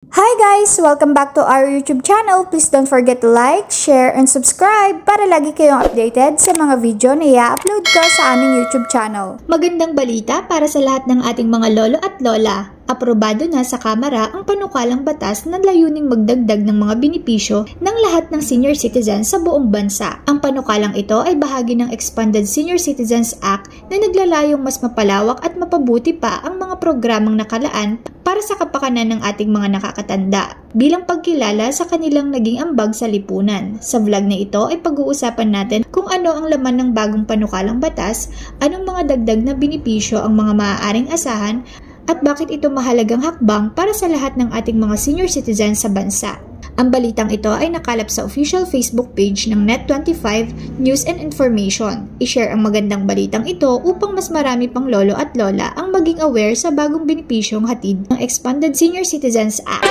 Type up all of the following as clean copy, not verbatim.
Hi guys! Welcome back to our YouTube channel. Please don't forget to like, share, and subscribe para lagi kayong updated sa mga video na i-upload ko sa aming YouTube channel. Magandang balita para sa lahat ng ating mga lolo at lola. Aprobado na sa Kamara ang panukalang batas na layuning magdagdag ng mga benepisyo ng lahat ng senior citizens sa buong bansa. Ang panukalang ito ay bahagi ng Expanded Senior Citizens Act na naglalayong mas mapalawak at mapabuti pa ang mga programang nakalaan para sa kapakanan ng ating mga nakakatanda bilang pagkilala sa kanilang naging ambag sa lipunan. Sa vlog na ito ay pag-uusapan natin kung ano ang laman ng bagong panukalang batas, anong mga dagdag na benepisyo ang mga maaaring asahan, at bakit ito mahalagang hakbang para sa lahat ng ating mga senior citizens sa bansa. Ang balitang ito ay nakalap sa official Facebook page ng Net25 News and Information. I-share ang magandang balitang ito upang mas marami pang lolo at lola ang maging aware sa bagong benepisyong hatid ng Expanded Senior Citizens Act.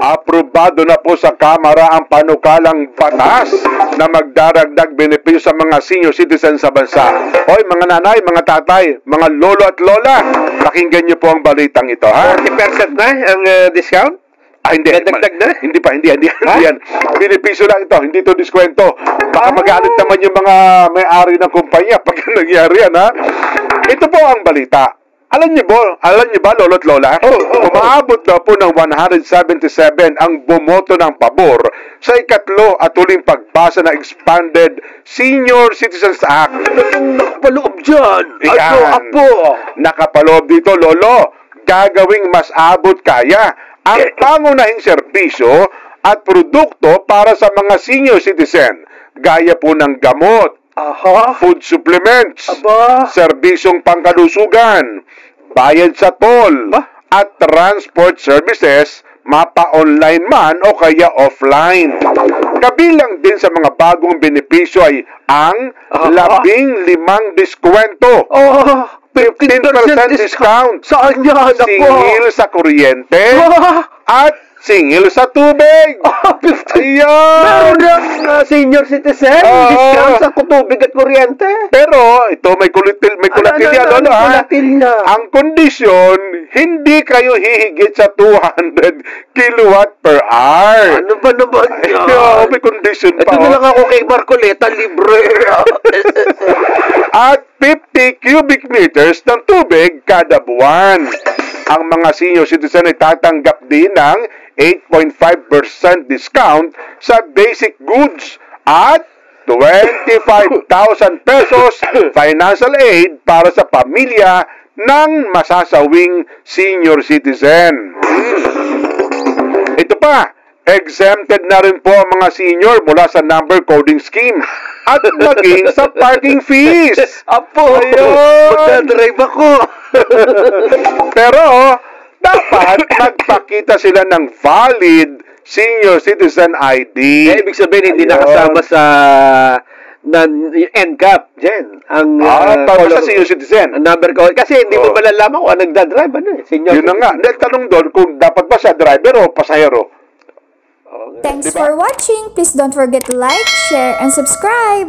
Aprobado na po sa Kamara ang panukalang batas na magdaragdag benepisyo sa mga senior citizens sa bansa. Hoy, mga nanay, mga tatay, mga lolo at lola, pakinggan niyo po ang balitang ito, ha? 40% na ang discount? Hindi. Dadagdag na? Hindi yan. Benepisyo lang ito, hindi ito diskwento. Baka magalit naman yung mga may-ari ng kumpanya pag nangyari yan, ha? Ito po ang balita. Alam niyo ba, lolo at lola? Umaabot na po ng 177 ang bumoto ng pabor sa ikatlo at huling pagbasa ng Expanded Senior Citizens Act. Nakapaloob dyan! Apo! Nakapaloob dito, lolo. Gagawing mas abot kaya ang pangunahing serbisyo at produkto para sa mga senior citizen. Gaya po ng gamot, food supplements, serbisyong pangkalusugan, bayad sa toll, at transport services, mapa-online man o kaya offline. Kabilang din sa mga bagong benepisyo ay ang 15 diskwento, 15% discount, Saan yan? singil sa kuryente, at singil sa tubig. 50! Ayan! Meron ng senior citizen? Discount sa tubig at kuryente? Pero ito may kulatilya doon, ha? Kulatilya. Ang kondisyon, hindi kayo hihigit sa 200 kilowatt per hour. Ano ba naman yan? May kondisyon pa. Ito na lang ako kay Marcoleta, libre. At 50 cubic meters ng tubig kada buwan. Ang mga senior citizen ay tatanggap din ng 8.5% discount sa basic goods at 25,000 pesos financial aid para sa pamilya ng masasawing senior citizen. Ito pa, exempted na rin po ang mga senior mula sa number coding scheme at maging sa parking fees. Apo, magdadrive ako. Pero dapat magpakita sila ng valid senior citizen ID. Ibig sabihin, hindi nakasama sa NCAP, Jen. Ang para sa senior citizen. ang number code. Kasi hindi mo malalaman kung nagdadrive. Senior Yun na nga. Tanong doon kung dapat ba siya driver o pasahero. Thanks for watching. Please don't forget to like, share, and subscribe.